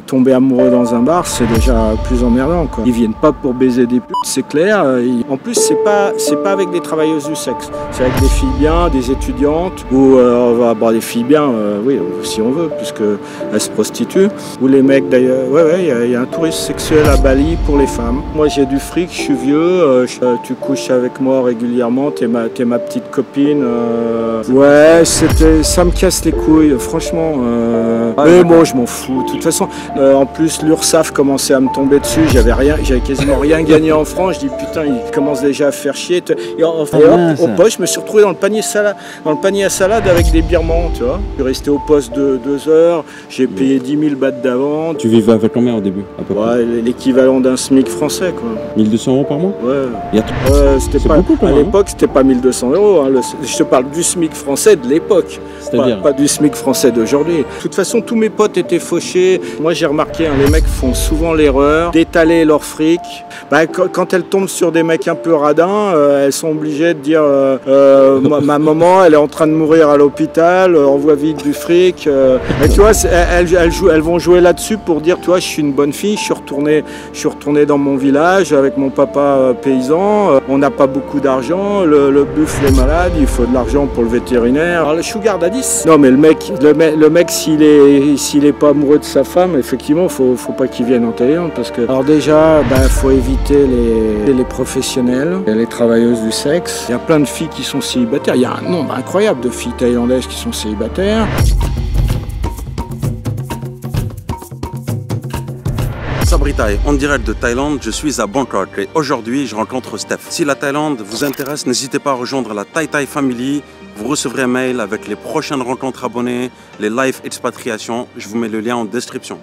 tomber amoureux dans un bar, c'est déjà plus emmerdant, quoi. Ils viennent pas pour baiser des putes, c'est clair. En plus, c'est pas avec des travailleuses du sexe. C'est avec des filles bien, des étudiantes, ou on va avoir des filles bien, oui, si on veut, puisque elles se prostituent. Ou les mecs, d'ailleurs, il y a un tourisme sexuel à Bali pour les femmes. Moi, j'ai du fric, je suis vieux, tu couches avec moi régulièrement, t'es ma petite copine. Ouais, ça me casse les couilles, franchement. Mais moi, je m'en fous. De toute façon, en plus, l'URSSAF commençait à me tomber dessus. J'avais quasiment rien gagné en France. Je dis putain, il commence déjà à faire chier. Et hop, au poste, je me suis retrouvé dans le panier à salade avec des birmans, tu vois. Je suis resté au poste de 2 heures. J'ai payé 10 000 bahts d'avant. Tu vivais avec combien au début à peu près? L'équivalent d'un SMIC français, quoi. 1200 € par mois? Ouais. C'était pas beaucoup, à l'époque, c'était pas 1200 €. Hein. Je te parle du SMIC français de l'époque. Pas du SMIC français d'aujourd'hui. De toute façon, tous mes potes étaient fauchés. Moi, j'ai remarqué, les mecs font souvent l'erreur d'étaler leur fric. Quand elles tombent sur des mecs un peu radins, elles sont obligées de dire ma maman, elle est en train de mourir à l'hôpital, envoie vite du fric. Et tu vois, elles vont jouer là-dessus pour dire, tu vois, je suis une bonne fille, je suis retourné dans mon village avec mon papa paysan, on n'a pas beaucoup d'argent, le buffle est malade, il faut de l'argent pour le vétérinaire. Alors, le sugar daddy, non mais le mec s'il est pas amoureux de sa femme, effectivement, faut pas qu'il vienne en Thaïlande, parce que alors déjà, faut éviter les professionnels, les travailleuses du sexe. Il y a plein de filles qui sont célibataires. Il y a un nombre incroyable de filles thaïlandaises qui sont célibataires. Sabri Thai, en direct de Thaïlande, je suis à Bangkok et aujourd'hui je rencontre Steph. Si la Thaïlande vous intéresse, n'hésitez pas à rejoindre la Thai Thai Family. Vous recevrez un mail avec les prochaines rencontres abonnées, les live expatriations. Je vous mets le lien en description.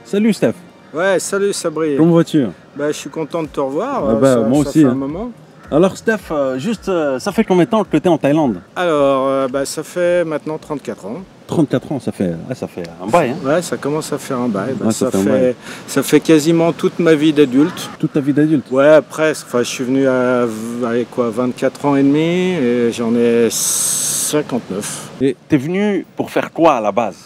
Salut Steph. Ouais, salut Sabri. Comment vas-tu? Je suis content de te revoir. Moi aussi. Ça fait un moment. Alors Steph, ça fait combien de temps que tu es en Thaïlande? Alors, ça fait maintenant 34 ans. 34 ans, ça fait un bail, hein? Ouais, ça commence à faire un bail. Ça fait quasiment toute ma vie d'adulte. Toute ta vie d'adulte? Ouais, presque. Enfin, je suis venu à 24 ans et demi et j'en ai 59. Et t'es venu pour faire quoi à la base?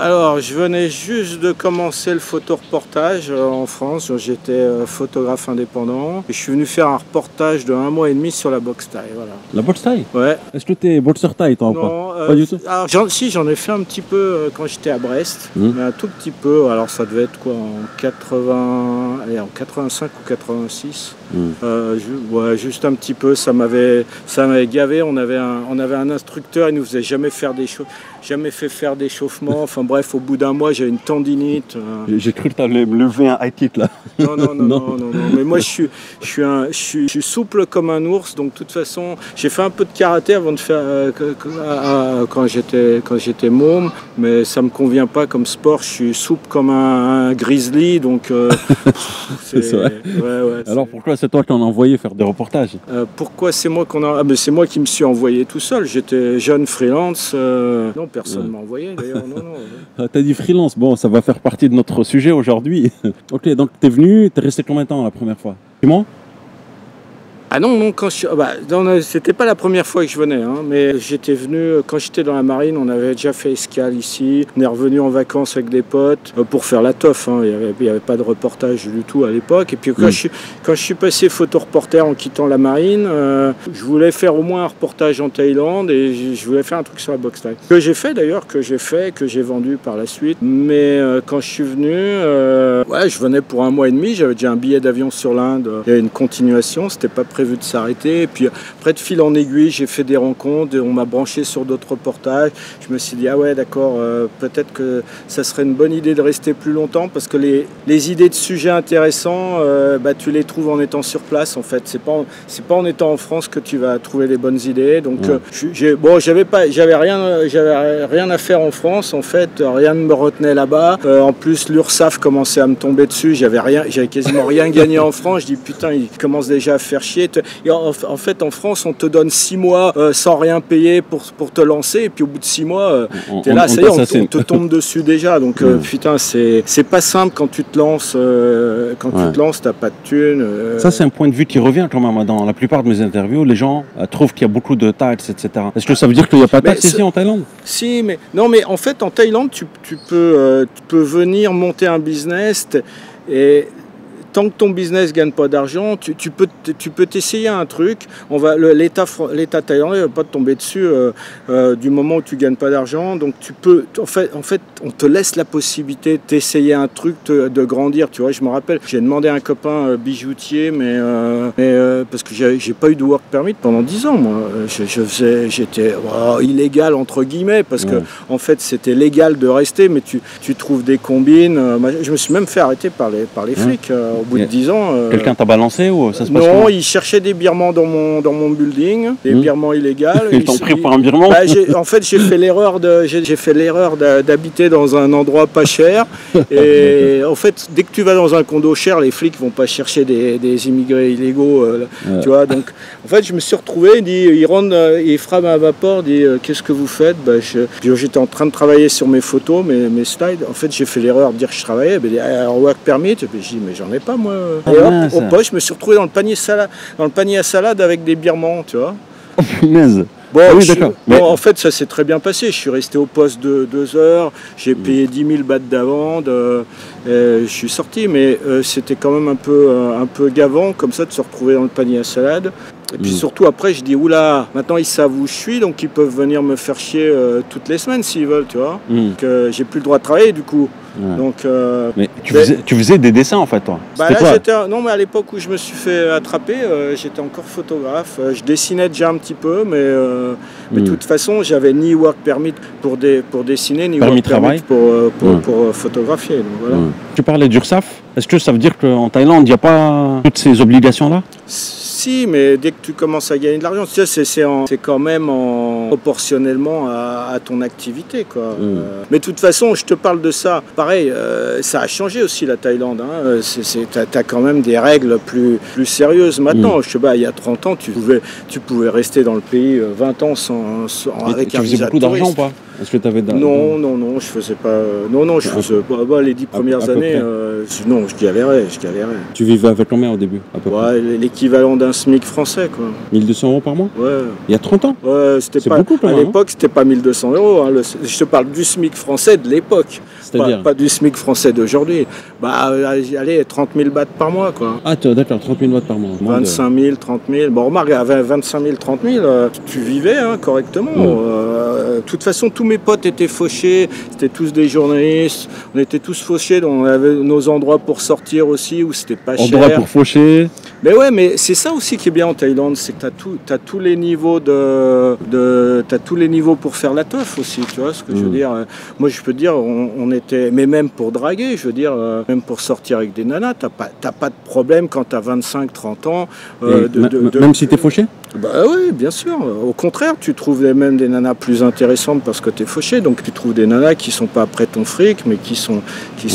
Alors, je venais juste de commencer le photoreportage en France. J'étais photographe indépendant. Et je suis venu faire un reportage de 1 mois et demi sur la boxe thaï. Voilà. La boxe thaï? Ouais. Est-ce que t'es boxeur thaï, toi, ou pas? Pas du tout? Alors, si, j'en ai fait un petit peu quand j'étais à Brest. Mais un tout petit peu. Alors, ça devait être quoi, en 85 ou 86. Juste un petit peu. Ça m'avait gavé. On avait un instructeur. Il nous faisait jamais fait faire d'échauffement. Enfin bref, au bout d'un mois, j'avais une tendinite. J'ai cru que tu allais me lever un high kick là. Non. Mais moi, je suis souple comme un ours. Donc, de toute façon, j'ai fait un peu de karaté avant de faire quand j'étais môme. Mais ça me convient pas comme sport. Je suis souple comme un grizzly. Donc, c'est vrai. Ouais, alors pourquoi c'est toi qui en as envoyé faire des reportages? Pourquoi c'est moi c'est moi qui me suis envoyé tout seul. J'étais jeune freelance. Non, personne ne m'a envoyé d'ailleurs. Non. T'as dit freelance, bon, ça va faire partie de notre sujet aujourd'hui. Ok, donc t'es venu, t'es resté combien de temps la première fois? 6 mois? Ah non, c'était pas la première fois que je venais, hein, mais j'étais venu, quand j'étais dans la marine, on avait déjà fait escale ici, on est revenu en vacances avec des potes pour faire la teuf, hein. Il n'y avait pas de reportage du tout à l'époque, et puis quand je suis passé photoreporter en quittant la marine, je voulais faire au moins un reportage en Thaïlande, et je voulais faire un truc sur la boxe thaï. Que j'ai fait d'ailleurs, que j'ai vendu par la suite, mais quand je suis venu, je venais pour 1 mois et demi, j'avais déjà un billet d'avion sur l'Inde, il y avait une continuation, c'était pas prévu de s'arrêter. Et puis après, de fil en aiguille, j'ai fait des rencontres, on m'a branché sur d'autres reportages. Je me suis dit, ah ouais, d'accord, peut-être que ça serait une bonne idée de rester plus longtemps, parce que les idées de sujets intéressants, tu les trouves en étant sur place, en fait. C'est pas en étant en France que tu vas trouver les bonnes idées. Donc, j'avais rien à faire en France, en fait. Rien ne me retenait là-bas. En plus, l'URSSAF commençait à me tomber dessus. J'avais quasiment rien gagné en France. Je dis, putain, il commence déjà à faire chier. Et en fait, en France, on te donne 6 mois sans rien payer pour te lancer. Et puis au bout de 6 mois, t'es là, ça y est, on te tombe dessus déjà. Donc putain, c'est pas simple quand tu te lances. Quand tu te lances, t'as pas de thunes. Ça, c'est un point de vue qui revient quand même. Dans la plupart de mes interviews, les gens trouvent qu'il y a beaucoup de taxes, etc. Est-ce que ça veut dire qu'il n'y a pas de taxes ici en Thaïlande? Si, mais non, mais en fait, en Thaïlande, tu peux venir monter un business et tant que ton business gagne pas d'argent, tu peux t'essayer un truc. L'État thaïlandais va pas te tomber dessus du moment où tu gagnes pas d'argent. Donc tu peux, en fait, on te laisse la possibilité d'essayer un truc, de grandir. Tu vois, je me rappelle, j'ai demandé à un copain bijoutier, mais parce que j'ai pas eu de work permit pendant 10 ans, moi. J'étais illégal entre guillemets parce que en fait c'était légal de rester, mais tu trouves des combines. Je me suis même fait arrêter par les flics. Au bout de 10 ans. Quelqu'un t'a balancé ou ça se passe Non, comment? ils cherchaient des birmans dans mon building, des birmans illégaux. Ils t'ont pris pour un birman? En fait, j'ai fait l'erreur d'habiter dans un endroit pas cher. Et en fait, dès que tu vas dans un condo cher, les flics vont pas chercher des immigrés illégaux. Tu vois, donc en fait, je me suis retrouvé. Il frappe à ma porte, dit qu'est-ce que vous faites? J'étais en train de travailler sur mes photos, mes slides. En fait, j'ai fait l'erreur de dire que je travaillais. Alors, work permit. Et puis, je dis mais j'en ai pas moi. Et hop, au poche, je me suis retrouvé dans le panier à salade avec des birmans, tu vois. Oh punaise. Bon, oui, d'accord. En fait, ça s'est très bien passé. Je suis resté au poste 2 heures. J'ai payé 10 000 bahts d'amende. Je suis sorti, mais c'était quand même un peu gavant, comme ça, de se retrouver dans le panier à salade. Et puis surtout après, je dis oula, maintenant ils savent où je suis, donc ils peuvent venir me faire chier toutes les semaines s'ils veulent, tu vois. Que j'ai plus le droit de travailler du coup. Donc, mais tu faisais des dessins en fait, toi? Non, mais à l'époque où je me suis fait attraper, j'étais encore photographe. Je dessinais déjà un petit peu, mais de toute façon, j'avais ni work permit pour dessiner, ni work permit pour photographier. Donc, voilà. Tu parlais d'URSSAF. Est-ce que ça veut dire qu'en Thaïlande, il n'y a pas toutes ces obligations-là? Si, mais dès que tu commences à gagner de l'argent, tu sais, c'est quand même proportionnellement à ton activité, quoi. Mais de toute façon, je te parle de ça. Pareil, ça a changé aussi la Thaïlande. Hein. T'as quand même des règles plus sérieuses maintenant. Je sais pas, il y a 30 ans, tu pouvais rester dans le pays 20 ans avec un visa de touriste. Tu faisais beaucoup d'argent ou pas? Est-ce que tu avais Non, je faisais pas. Non, je faisais pas. Les 10 premières années, non, je galérais. Tu vivais avec combien au début à peu près? L'équivalent d'un SMIC français, quoi. 1 200 € par mois? Ouais. Il y a 30 ans? Ouais, c'était pas. Beaucoup, à l'époque, c'était pas 1 200 €. Hein. Je te parle du SMIC français de l'époque. Pas du SMIC français d'aujourd'hui. Allez, 30 000 bahts par mois, quoi. Ah, d'accord, 30 000 bahts par mois. 25 000, 30 000. Bon, remarque, avec 25 000, 30 000, tu vivais correctement. De toute façon, tous mes potes étaient fauchés. C'était tous des journalistes. On était tous fauchés. Donc on avait nos endroits pour sortir aussi où c'était pas cher. Endroits pour faucher. Mais ouais, mais c'est ça aussi qui est bien en Thaïlande, c'est que t'as tous les niveaux t'as tous les niveaux pour faire la teuf aussi, tu vois ce que je veux dire. Moi, je peux te dire, on était, mais même pour draguer, je veux dire, même pour sortir avec des nanas, t'as pas de problème quand t'as 25, 30 ans. Même si t'es fauché? Bah oui, bien sûr. Au contraire, tu trouves même des nanas plus intéressantes parce que t'es fauché, donc tu trouves des nanas qui sont pas après ton fric, mais qui sont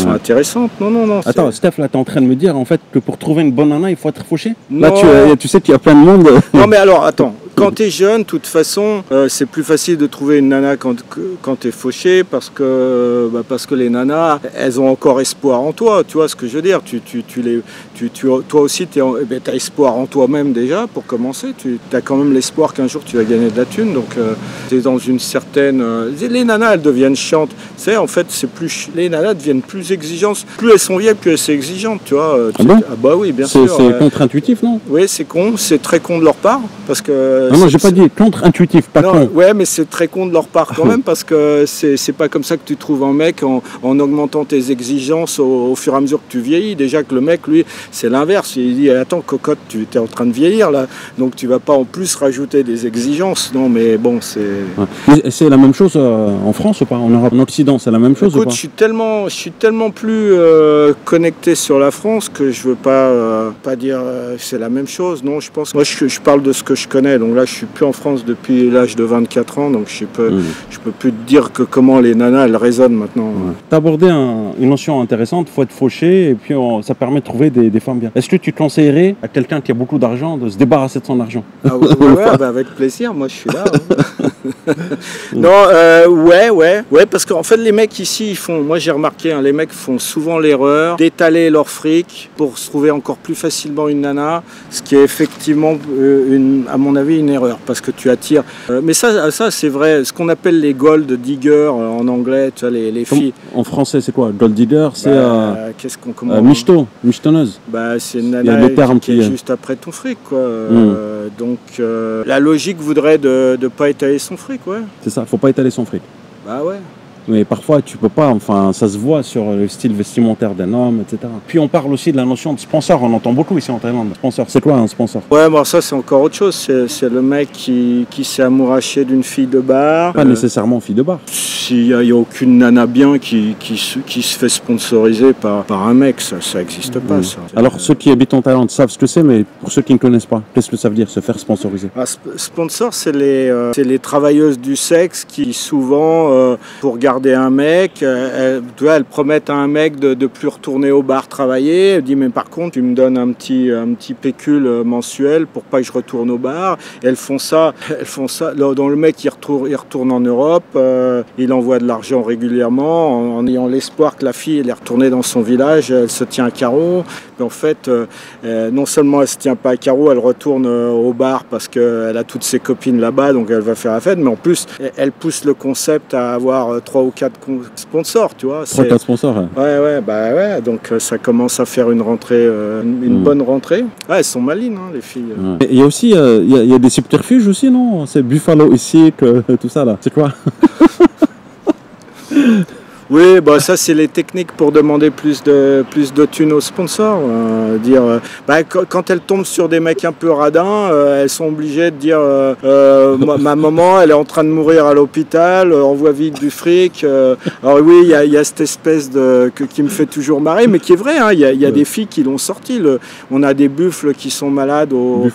intéressantes. Non. Attends, Steph, là, t'es en train de me dire en fait que pour trouver une bonne nana, il faut être fauché? Non. Là, tu sais qu'il y a plein de monde. Non, mais alors, attends. Quand t'es jeune, de toute façon, c'est plus facile de trouver une nana quand t'es fauché parce que les nanas, elles ont encore espoir en toi. Tu vois ce que je veux dire? Toi aussi, t'as espoir en toi-même déjà pour commencer. T'as quand même l'espoir qu'un jour tu vas gagner de la thune. Donc, t'es dans une certaine. Les nanas, elles deviennent chiantes. C'est en fait, les nanas deviennent plus exigeantes. Plus elles sont vieilles, plus elles sont exigeantes. Tu vois? Bah oui, bien sûr. C'est contre-intuitif, non? Oui, c'est con. C'est très con de leur part parce que. Non, j'ai pas dit contre-intuitif, pas con. Ouais, mais c'est très con de leur part quand même parce que c'est pas comme ça que tu trouves un mec en augmentant tes exigences au fur et à mesure que tu vieillis. Déjà que le mec, lui, c'est l'inverse. Il dit attends, cocotte, tu es en train de vieillir là, donc tu vas pas en plus rajouter des exigences. Non, mais bon, c'est. Ouais. C'est la même chose en France ou pas? En Europe, en Occident, c'est la même chose? Écoute, ou pas? je suis tellement plus connecté sur la France que je veux pas dire c'est la même chose. Non, je pense. Moi, je parle de ce que je connais, donc Donc là, je suis plus en France depuis l'âge de 24 ans, donc je peux plus te dire que comment les nanas, elles résonnent maintenant. Tu as abordé une notion intéressante, il faut être fauché, et puis ça permet de trouver des femmes bien. Est-ce que tu conseillerais à quelqu'un qui a beaucoup d'argent de se débarrasser de son argent? Ah ouais, bah avec plaisir, moi je suis là. Non, ouais, parce qu'en fait les mecs ici, ils font, moi j'ai remarqué, hein, les mecs font souvent l'erreur d'étaler leur fric pour se trouver encore plus facilement une nana, ce qui est effectivement, à mon avis, une erreur, parce que tu attires. Mais ça c'est vrai, ce qu'on appelle les gold diggers en anglais, tu vois, les filles. En français, c'est quoi? Gold digger, c'est qu'est-ce qu'on commence? Michetonneuse. Bah, c'est une nana qui est juste après ton fric, quoi. Donc la logique voudrait de ne pas étaler son fric, ouais. C'est ça, faut pas étaler son fric. Bah ouais. Mais parfois, tu peux pas, enfin, ça se voit sur le style vestimentaire d'un homme, etc. Puis on parle aussi de la notion de sponsor, on entend beaucoup ici en Thaïlande. Sponsor, c'est quoi un sponsor? Ouais, bon, ça c'est encore autre chose, c'est le mec qui s'est amouraché d'une fille de bar. Pas nécessairement fille de bar. S'il n'y a aucune nana bien qui se fait sponsoriser par un mec, ça n'existe pas, ça. Alors, ceux qui habitent en Thaïlande savent ce que c'est, mais pour ceux qui ne connaissent pas, qu'est-ce que ça veut dire, se faire sponsoriser? Sponsor, c'est les travailleuses du sexe qui souvent, pour garder un mec, elles promettent à un mec de plus retourner au bar travailler. Elle dit mais par contre tu me donnes un petit pécule mensuel pour pas que je retourne au bar. Et elles font ça. Dans le mec il retourne en Europe, il envoie de l'argent régulièrement en ayant l'espoir que la fille elle est retournée dans son village, elle se tient à carreau. Mais en fait non seulement elle se tient pas à carreau, elle retourne au bar parce qu'elle a toutes ses copines là-bas, donc elle va faire la fête, mais en plus elle pousse le concept à avoir 3 ou 4 sponsors, tu vois. 3 ou 4 sponsors, ouais. Donc ça commence à faire une rentrée, une bonne rentrée. Ouais, elles sont malines, hein, les filles. Il y a aussi, il y a des subterfuges aussi, non? C'est Buffalo ici, tout ça là. C'est quoi? Oui, bah ça c'est les techniques pour demander plus de thunes aux sponsors. Quand elles tombent sur des mecs un peu radins, elles sont obligées de dire ma maman elle est en train de mourir à l'hôpital, envoie vite du fric. Alors oui, il y a cette espèce qui me fait toujours marrer, mais qui est vrai. Il y a des filles qui l'ont sorti. On a des buffles qui sont malades à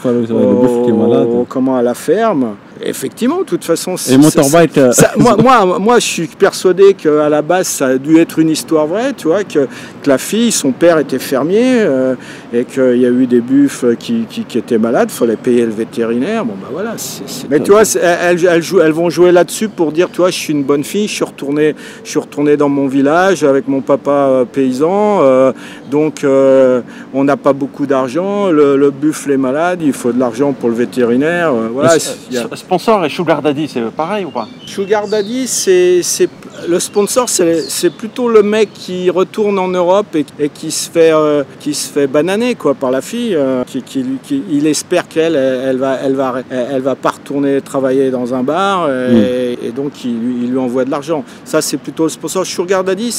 la ferme. Effectivement, de toute façon, motorbike. Moi, je suis persuadé qu'à la base, ça a dû être une histoire vraie, tu vois, que la fille, son père était fermier et qu'il y a eu des buffles qui étaient malades, il fallait payer le vétérinaire. Bon, bah voilà. Mais tu vois, elles vont jouer là-dessus pour dire, tu vois, je suis une bonne fille, je suis retourné dans mon village avec mon papa paysan, donc on n'a pas beaucoup d'argent, le buffle est malade, il faut de l'argent pour le vétérinaire. Voilà. Sponsor et Sugar Daddy, c'est pareil ou pas? Sugar Daddy, le sponsor, c'est plutôt le mec qui retourne en Europe et qui se fait bananer quoi par la fille, il espère qu'elle va pas retourner travailler dans un bar et donc il lui envoie de l'argent. Ça c'est plutôt le sponsor. Sugar Daddy,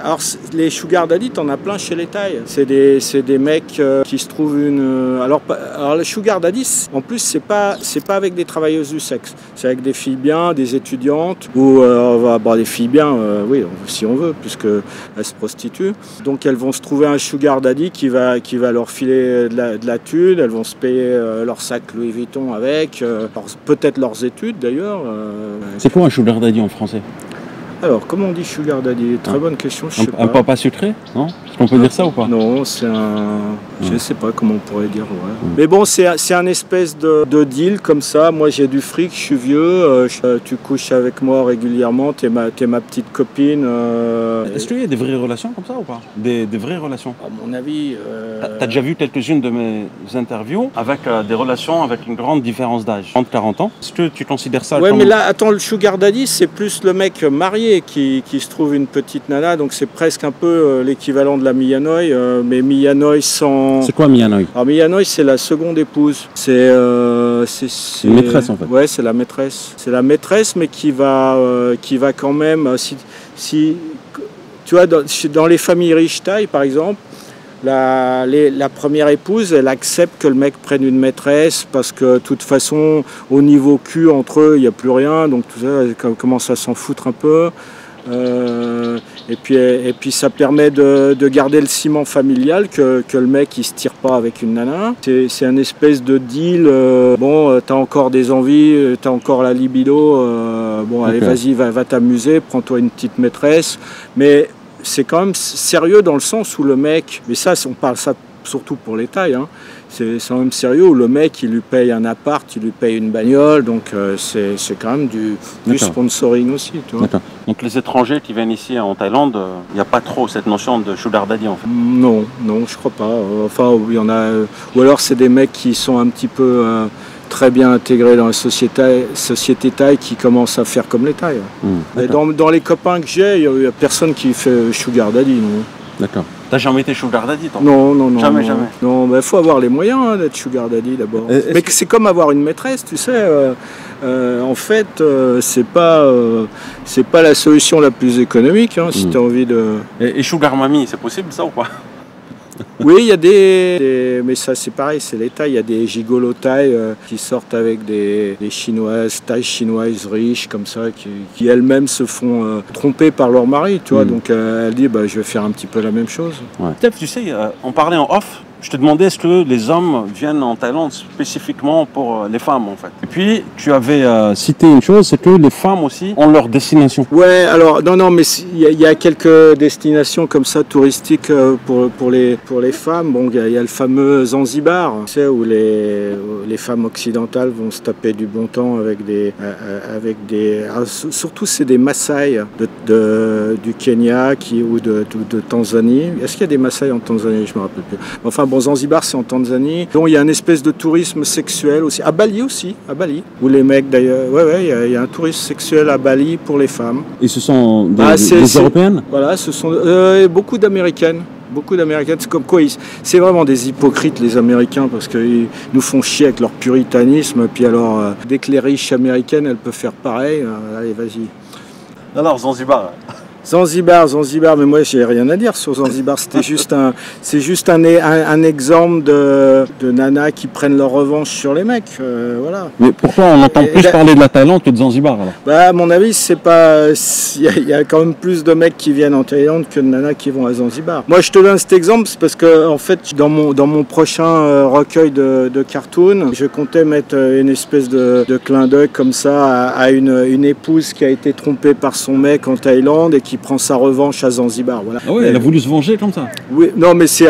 alors les Sugar Daddy, t'en as plein chez les Thaïs. C'est des mecs qui se trouvent alors le Sugar Daddy, en plus c'est pas avec des travailleuses du sexe, c'est avec des filles bien, des étudiantes, ou des filles bien, oui, si on veut, puisqu'elles se prostituent. Donc elles vont se trouver un Sugar Daddy qui va leur filer de la thune, elles vont se payer leur sac Louis Vuitton avec, peut-être leurs études d'ailleurs. C'est quoi un Sugar Daddy en français? Alors, comment on dit Sugar Daddy? Très bonne question, je sais pas. Un papa sucré, non? Est-ce qu'on peut dire ça ou pas? Non, c'est un... Je sais pas comment on pourrait dire, ouais. Mais bon, c'est un espèce de deal comme ça. Moi, j'ai du fric, je suis vieux, tu couches avec moi régulièrement, t'es ma petite copine. Est-ce qu'il y a des vraies relations comme ça ou pas? Des vraies relations? À mon avis... T'as déjà vu quelques-unes de mes interviews avec des relations avec une grande différence d'âge, 30-40 ans. Est-ce que tu considères ça comme... mais là, attends, le Sugar Daddy, c'est plus le mec marié qui se trouve une petite nana, donc c'est presque un peu l'équivalent de la Miyanoi, mais Miyanoi sans... C'est quoi Miyanoi? Alors Miyanoi, c'est la seconde épouse. C'est une maîtresse en fait. Ouais, c'est la maîtresse. C'est la maîtresse, mais qui va quand même... Si tu vois, dans les familles riches thaï, par exemple, la première épouse, elle accepte que le mec prenne une maîtresse parce que de toute façon, au niveau cul, entre eux, il n'y a plus rien. Donc tout ça, elle commence à s'en foutre un peu. Et puis ça permet de garder le ciment familial, que le mec il se tire pas avec une nana. C'est un espèce de deal, bon t'as encore des envies, t'as encore la libido, bon allez vas-y, va t'amuser, prends-toi une petite maîtresse. Mais c'est quand même sérieux dans le sens où le mec, mais ça on parle ça surtout pour les tailles, hein. C'est quand même sérieux où le mec il lui paye un appart, il lui paye une bagnole, donc c'est quand même du sponsoring aussi, tu vois. Donc les étrangers qui viennent ici en Thaïlande, il n'y a pas trop cette notion de sugar daddy en fait. Non, je crois pas. Enfin, il y en a, ou alors c'est des mecs qui sont un petit peu très bien intégrés dans la société thaï qui commencent à faire comme les Thaïs. Mais dans les copains que j'ai, il n'y a personne qui fait sugar daddy, non. D'accord. T'as jamais été sugar daddy, toi? Non. Jamais. Non, mais faut avoir les moyens hein, d'être sugar daddy d'abord. Mais c'est comme avoir une maîtresse, tu sais. En fait, c'est pas la solution la plus économique, hein, si tu as envie de. Et sugar mommy, c'est possible ça ou pas? Oui, il y a mais ça c'est pareil, c'est les Thaïs. Il y a des gigolos Thaïs qui sortent avec des chinoises, Thaïs chinoises riches comme ça, qui elles-mêmes se font tromper par leur mari, tu vois. Donc elle dit, je vais faire un petit peu la même chose. Ouais. Steph, tu sais, on parlait en off. Je te demandais est-ce que les hommes viennent en Thaïlande spécifiquement pour les femmes en fait. Et puis tu avais cité une chose, c'est que les femmes aussi ont leur destination. Ouais, alors non, mais il y a quelques destinations comme ça touristiques pour les femmes. Bon, il y a le fameux Zanzibar, tu sais, où les femmes occidentales vont se taper du bon temps avec des alors, surtout c'est des Maasai du Kenya ou de Tanzanie. Est-ce qu'il y a des Maasai en Tanzanie? Je me rappelle plus. Enfin bon, Zanzibar c'est en Tanzanie. Donc il y a une espèce de tourisme sexuel aussi. À Bali aussi, où les mecs d'ailleurs, il y a un tourisme sexuel à Bali pour les femmes. Et ce sont des Européennes? Voilà, ce sont beaucoup d'Américaines. C'est comme quoi, c'est vraiment des hypocrites les Américains parce qu'ils nous font chier avec leur puritanisme. Puis alors, dès que les riches américaines, elles peuvent faire pareil, allez vas-y. Alors Zanzibar. Zanzibar, mais moi j'ai rien à dire sur Zanzibar. C'est juste un exemple de nanas qui prennent leur revanche sur les mecs, voilà. Mais pourquoi on entend plus parler de la Thaïlande que de Zanzibar alors? À mon avis, c'est pas. Il y a quand même plus de mecs qui viennent en Thaïlande que de nanas qui vont à Zanzibar. Moi, je te donne cet exemple c'est parce que en fait, dans mon prochain recueil de cartoons, je comptais mettre une espèce de clin d'œil comme ça à une épouse qui a été trompée par son mec en Thaïlande et qui prend sa revanche à Zanzibar. Voilà. Ah ouais, elle a voulu se venger comme ça? Oui, non, mais c'est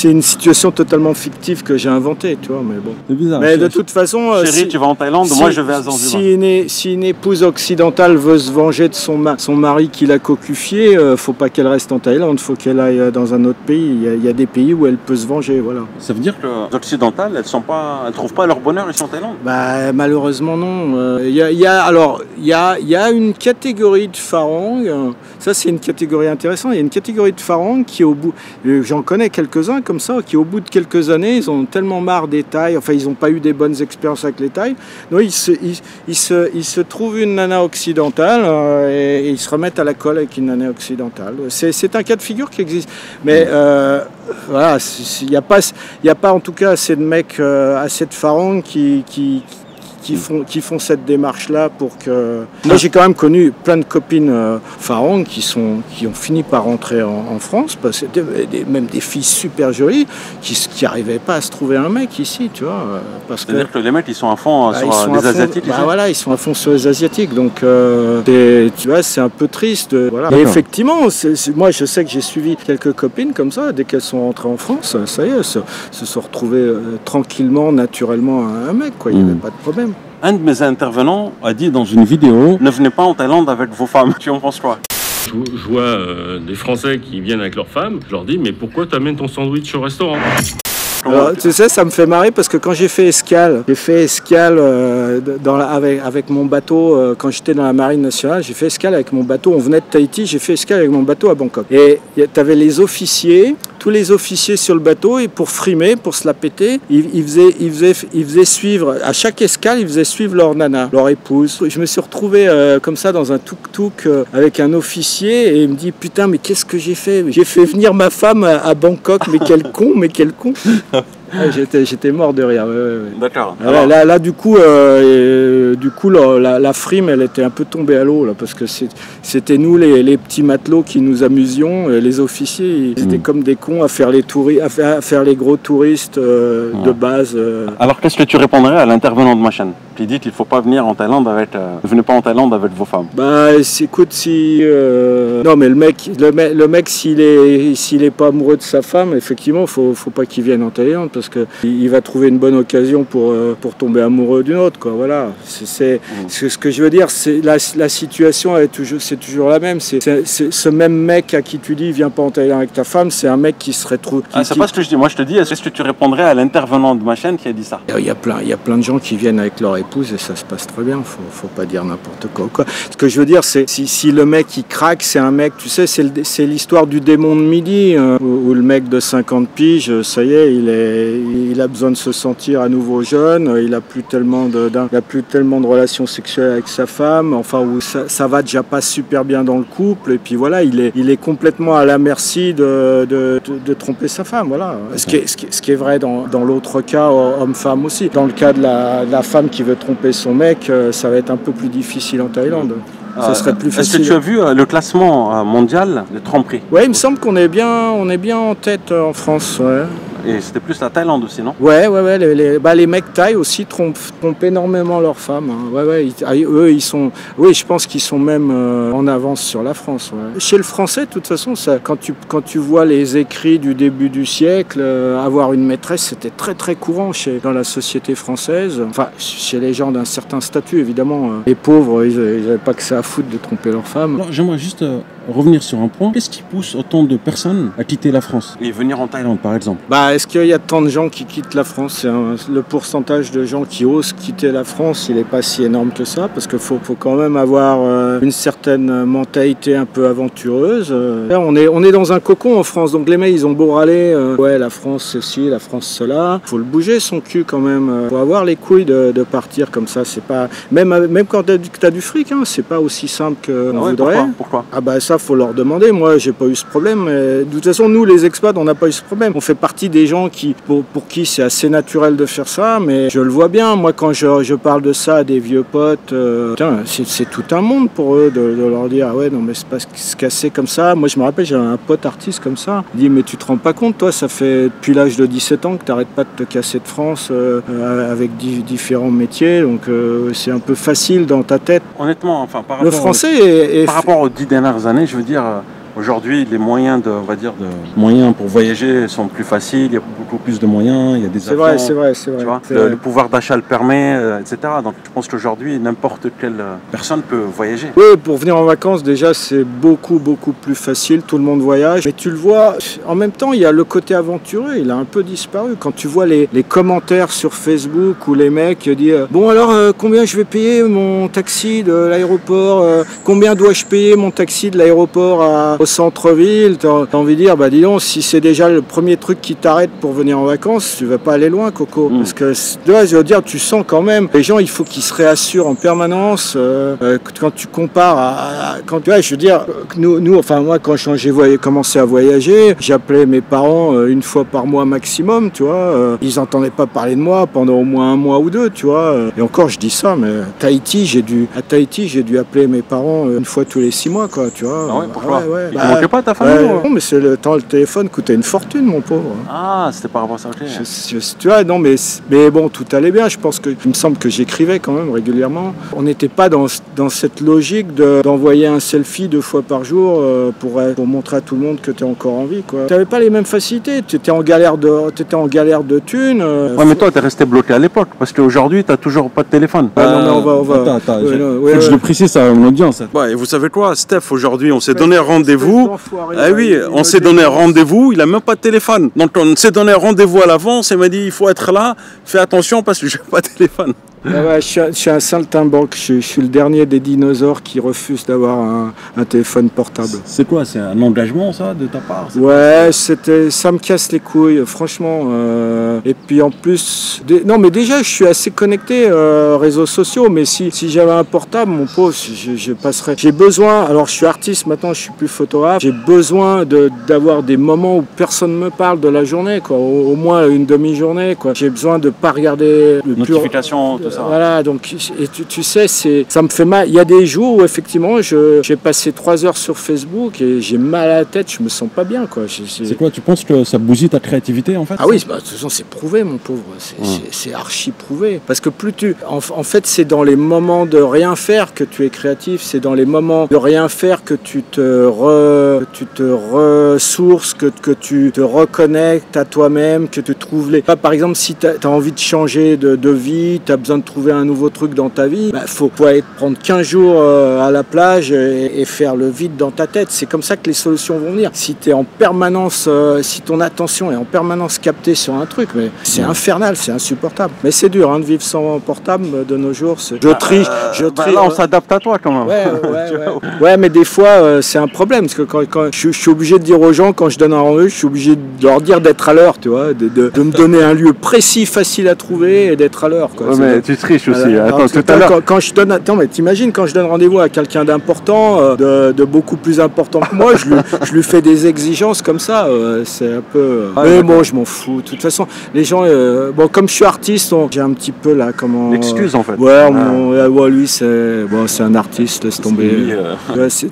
une situation totalement fictive que j'ai inventée, tu vois, mais bon. C'est bizarre. Mais de toute façon... Chérie, tu vas en Thaïlande, moi je vais à Zanzibar. Si une épouse occidentale veut se venger de son mari qui l'a cocufié, faut pas qu'elle reste en Thaïlande, faut qu'elle aille dans un autre pays. Il y a des pays où elle peut se venger, voilà. Ça veut dire que les occidentales, elles trouvent pas leur bonheur ici en Thaïlande? Malheureusement non. Il y a une catégorie de pharangues. Ça, c'est une catégorie intéressante. Il y a une catégorie de pharangues qui, j'en connais quelques-uns comme ça, qui, au bout de quelques années, ils ont tellement marre des Thaïs, enfin, ils n'ont pas eu des bonnes expériences avec les Thaïs. Donc, ils se trouvent une nana occidentale et ils se remettent à la colle avec une nana occidentale. C'est un cas de figure qui existe. Mais voilà, il n'y a pas en tout cas assez de mecs, assez de pharangues qui font cette démarche-là pour que... Moi, j'ai quand même connu plein de copines pharangues qui ont fini par rentrer en France, parce que même des filles super jolies qui n'arrivaient pas à se trouver un mec ici, tu vois. C'est-à-dire que les mecs, ils sont à fond sur les Asiatiques ici. Voilà, ils sont à fond sur les Asiatiques, donc tu vois, c'est un peu triste. Voilà. Et effectivement, moi, je sais que j'ai suivi quelques copines comme ça, dès qu'elles sont rentrées en France, ça y est, se sont retrouvées tranquillement, naturellement un mec, quoi. Il n'y avait pas de problème. Un de mes intervenants a dit dans une vidéo, ne venez pas en Thaïlande avec vos femmes. Tu en penses quoi? Je vois des Français qui viennent avec leurs femmes, je leur dis mais pourquoi tu amènes ton sandwich au restaurant? Alors, tu sais, ça me fait marrer parce que quand j'ai fait escale avec mon bateau, quand j'étais dans la marine nationale, j'ai fait escale avec mon bateau, on venait de Tahiti, j'ai fait escale avec mon bateau à Bangkok. Et tu avais les officiers, tous les officiers sur le bateau, et pour frimer, pour se la péter, ils faisaient suivre, à chaque escale, ils faisaient suivre leur nana, leur épouse. Je me suis retrouvé comme ça dans un tuk-tuk avec un officier et il me dit putain mais qu'est-ce que j'ai fait? J'ai fait venir ma femme à Bangkok, mais quel con. J'étais mort de rire. Ouais. D'accord. Là, du coup, la frime, elle était un peu tombée à l'eau, là, parce que c'était nous, les petits matelots, qui nous amusions. Les officiers, ils étaient comme des cons à faire les gros touristes de base. Alors, qu'est-ce que tu répondrais à l'intervenant de ma chaîne qui dit qu'il ne faut pas venir en Thaïlande avec... ne venez pas en Thaïlande avec vos femmes? Bah, écoute, non, mais le mec, s'il est pas amoureux de sa femme, effectivement, faut pas qu'il vienne en Thaïlande, parce que il va trouver une bonne occasion pour tomber amoureux d'une autre, quoi. Voilà. Ce que je veux dire, c'est la situation, c'est toujours la même. C'est ce même mec à qui tu dis viens pas en Thaïlande avec ta femme, c'est un mec qui serait trop. C'est pas ce que je dis. Moi, je te dis, est-ce que tu répondrais à l'intervenant de ma chaîne qui a dit ça? Il y a plein de gens qui viennent avec leur épouse et ça se passe très bien. Faut pas dire n'importe quoi. Ce que je veux dire, c'est si le mec il craque, c'est un mec, tu sais, c'est l'histoire du démon de midi où le mec de 50 piges, ça y est, il a besoin de se sentir à nouveau jeune. Il a plus tellement de relations sexuelles avec sa femme. Enfin, où ça va déjà pas super bien dans le couple. Et puis voilà, il est complètement à la merci de tromper sa femme. Voilà. Ce qui est vrai dans l'autre cas, homme-femme aussi. Dans le cas de la femme qui veut tromper son mec, ça va être un peu plus difficile en Thaïlande. Ça serait plus facile. Est-ce que tu as vu le classement mondial de tromperie? Oui, il me semble qu'on est bien en tête en France. Ouais. Et c'était plus la Thaïlande aussi, non? Ouais. Les mecs thaïs aussi trompent énormément leurs femmes. Hein. Eux, ils sont. Oui, je pense qu'ils sont même en avance sur la France. Ouais. Chez le français, de toute façon, quand tu vois les écrits du début du siècle, avoir une maîtresse, c'était très très courant dans la société française. Enfin, chez les gens d'un certain statut, évidemment. Les pauvres, ils n'avaient pas que ça à foutre de tromper leurs femmes. Alors, j'aimerais juste revenir sur un point. Qu'est-ce qui pousse autant de personnes à quitter la France et venir en Thaïlande, par exemple? Est-ce qu'il y a tant de gens qui quittent la France? Le pourcentage de gens qui osent quitter la France, il n'est pas si énorme que ça, parce qu'il faut quand même avoir une certaine mentalité un peu aventureuse. Là, on est dans un cocon en France, donc les mecs, ils ont beau râler, ouais, la France ceci, la France cela. Faut le bouger son cul quand même. Faut avoir les couilles de partir comme ça. C'est pas même quand t'as du fric, hein, c'est pas aussi simple qu'on voudrait. Pourquoi? Ça, faut leur demander. Moi, j'ai pas eu ce problème. De toute façon, nous, les expats, on n'a pas eu ce problème. On fait partie des gens pour qui c'est assez naturel de faire ça, mais je le vois bien. Moi, quand je parle de ça à des vieux potes, c'est tout un monde pour eux de leur dire ah ouais, non, mais c'est pas se casser comme ça. Moi, je me rappelle, j'avais un pote artiste comme ça. Il dit mais tu te rends pas compte, toi, ça fait depuis l'âge de 17 ans que t'arrêtes pas de te casser de France avec différents métiers, donc c'est un peu facile dans ta tête. Honnêtement, enfin, par rapport aux 10 dernières années, je veux dire, aujourd'hui, les moyens moyens pour voyager sont plus faciles, il y a beaucoup plus de moyens, il y a des avions. C'est vrai. Tu vois, le pouvoir d'achat le permet, etc. Donc je pense qu'aujourd'hui, n'importe quelle personne peut voyager. Oui, pour venir en vacances, déjà, c'est beaucoup plus facile, tout le monde voyage. Mais tu le vois, en même temps, il y a le côté aventureux, il a un peu disparu. Quand tu vois les commentaires sur Facebook où les mecs disent bon alors, combien je vais payer mon taxi de l'aéroport, combien dois-je payer mon taxi de l'aéroport au centre-ville, t'as envie de dire, dis donc, si c'est déjà le premier truc qui t'arrête pour venir en vacances, tu vas pas aller loin, Coco. Parce que, je veux dire, tu sens quand même, les gens, il faut qu'ils se réassurent en permanence. Quand tu compares je veux dire, nous, enfin, moi, quand j'ai commencé à voyager, j'appelais mes parents une fois par mois maximum, tu vois. Ils n'entendaient pas parler de moi pendant au moins un mois ou deux, tu vois. Et encore, je dis ça, mais à Tahiti, j'ai dû appeler mes parents une fois tous les 6 mois, quoi, tu vois. Ah ouais, pourquoi? Il ne manquait pas ta famille? Non, mais c'est le téléphone coûtait une fortune, mon pauvre. Ah, c'était par rapport à ça, ok. Tu vois, non, mais bon, tout allait bien. Il me semble que j'écrivais quand même régulièrement. On n'était pas dans cette logique d'envoyer un selfie 2 fois par jour pour montrer à tout le monde que tu es encore en vie, quoi. Tu n'avais pas les mêmes facilités. Tu étais en galère de thunes. Ouais, mais toi, tu es resté bloqué à l'époque, parce qu'aujourd'hui, tu n'as toujours pas de téléphone. Non, mais on va. Attends, faut que je le précise à mon audience. Ouais, et vous savez quoi, Steph, aujourd'hui, on s'est donné rendez-vous. Ah oui, on s'est donné rendez-vous, il n'a même pas de téléphone. Donc on s'est donné rendez-vous à l'avance et m'a dit il faut être là, fais attention parce que je n'ai pas de téléphone. Ouais, je suis un saltimbanque. Je suis le dernier des dinosaures qui refuse d'avoir un téléphone portable. C'est quoi? C'est un engagement, ça, de ta part? Ouais, ça me casse les couilles, franchement. Et puis en plus, non, mais déjà, je suis assez connecté aux réseaux sociaux. Mais si j'avais un portable, mon pauvre, je passerais. J'ai besoin. Alors, je suis artiste maintenant, je suis plus photographe. J'ai besoin d'avoir des moments où personne me parle de la journée, quoi. Au moins une demi-journée, quoi. J'ai besoin de pas regarder le notifications, tout ça. Voilà, donc et tu sais, ça me fait mal. Il y a des jours où effectivement, j'ai passé 3 heures sur Facebook et j'ai mal à la tête, je me sens pas bien, quoi. C'est quoi? Tu penses que ça bousille ta créativité, en fait? Ah oui, de toute façon, c'est prouvé, mon pauvre. C'est archi prouvé. Parce que plus en fait, c'est dans les moments de rien faire que tu es créatif. C'est dans les moments de rien faire que tu te ressources, que tu te reconnectes à toi-même, que tu trouves par exemple, si tu as envie de changer de vie, tu as besoin de trouver un nouveau truc dans ta vie, faut aller prendre 15 jours à la plage et faire le vide dans ta tête. C'est comme ça que les solutions vont venir. Si tu es en permanence, si ton attention est en permanence captée sur un truc, mais c'est infernal, c'est insupportable. Mais c'est dur hein, de vivre sans portable de nos jours. Je triche. Là, on s'adapte à toi quand même. Ouais, mais des fois, c'est un problème. Parce que quand je suis obligé de dire aux gens, quand je donne un rendez-vous, je suis obligé de leur dire d'être à l'heure, tu vois, de me donner un lieu précis, facile à trouver et d'être à l'heure. Ouais, mais tu triches aussi. Attends, tout à l'heure. Quand je donne, attends, mais t'imagines quand je donne rendez-vous à quelqu'un d'important, de beaucoup plus important que moi, je lui fais des exigences comme ça. C'est un peu. Mais bon, je m'en fous. De toute façon, les gens, comme je suis artiste, j'ai un petit peu là, comment. L'excuse en fait. Ouais, lui, c'est un artiste, laisse tomber.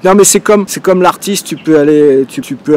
Non, mais c'est comme l'artiste, tu peux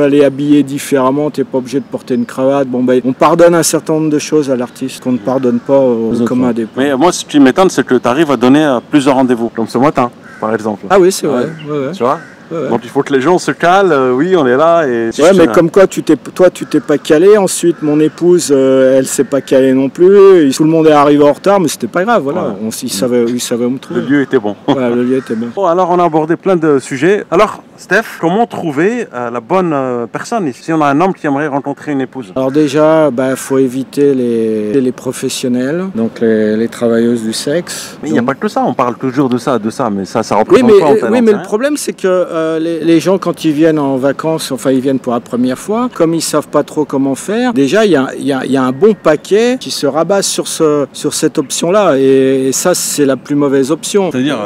aller habiller différemment. T'es pas obligé de porter une cravate. On pardonne un certain nombre de choses à l'artiste qu'on ne pardonne pas au commun des peuples. Mais moi, ce qui m'étonne, c'est que tu arrives à donner plusieurs rendez-vous, comme ce matin, par exemple. Ah oui, c'est vrai. Ouais. Tu vois? Ouais. Donc il faut que les gens se calent, oui on est là et... mais comme quoi tu t'es pas calé, ensuite mon épouse elle s'est pas calée non plus, tout le monde est arrivé en retard mais c'était pas grave, voilà, il savait où me trouver. Le lieu était bon. Voilà, le lieu était bon. Bon alors on a abordé plein de sujets. Alors Steph, comment trouver la bonne personne si on a un homme qui aimerait rencontrer une épouse? Alors déjà, faut éviter les professionnels, donc les travailleuses du sexe. Mais il n'y a pas que ça, on parle toujours de ça, mais ça représente pas en Thaïlande. Oui, mais le problème c'est que les gens quand ils viennent en vacances, enfin ils viennent pour la première fois, comme ils savent pas trop comment faire, déjà il y a un bon paquet qui se rabat sur cette option-là et ça c'est la plus mauvaise option. C'est-à-dire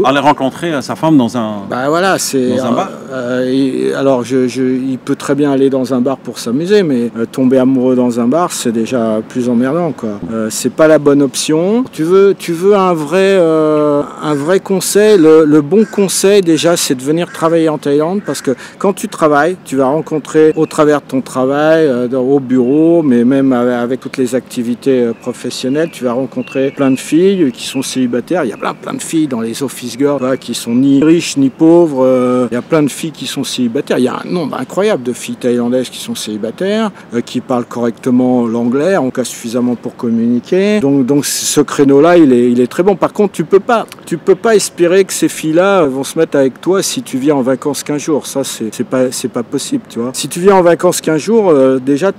aller rencontrer sa femme dans un... voilà, c'est... Dans un bar alors il peut très bien aller dans un bar pour s'amuser, mais tomber amoureux dans un bar c'est déjà plus emmerdant, quoi. C'est pas la bonne option. Tu veux un vrai conseil, le bon conseil déjà c'est de venir travailler en Thaïlande, parce que quand tu travailles, tu vas rencontrer au travers de ton travail, au bureau, mais même avec toutes les activités professionnelles, tu vas rencontrer plein de filles qui sont célibataires. Il y a plein de filles dans les office girls qui sont ni riches ni pauvres. Il y a plein de filles qui sont célibataires. Il y a un nombre incroyable de filles thaïlandaises qui sont célibataires, qui parlent correctement l'anglais, en cas suffisamment pour communiquer. Donc ce créneau-là, il est très bon. Par contre, tu peux pas espérer que ces filles-là vont se mettre avec toi si tu viens en vacances 15 jours. Ça, c'est pas possible, tu vois. Si tu viens en vacances 15 jours, déjà,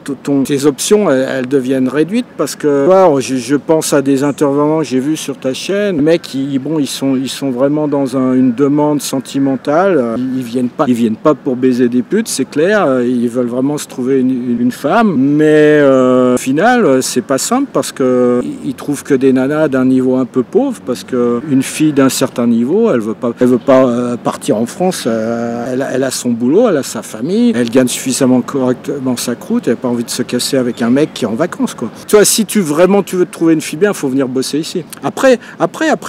tes options, elles deviennent réduites, parce que, je pense à des intervenants que j'ai vus sur ta chaîne, les mecs, ils sont vraiment dans une demande sentimentale. Ils viennent pas pour baiser des putes, c'est clair. Ils veulent vraiment se trouver une femme, mais au final, c'est pas simple, parce que ils trouvent que des nanas d'un niveau un peu pauvre, parce que une fille d'un certain niveau, elle veut pas partir en France. Elle a son boulot, elle a sa famille, elle gagne suffisamment correctement sa croûte, elle n'a pas envie de se casser avec un mec qui est en vacances, quoi. Tu vois, si tu veux te trouver une fille bien, il faut venir bosser ici. Après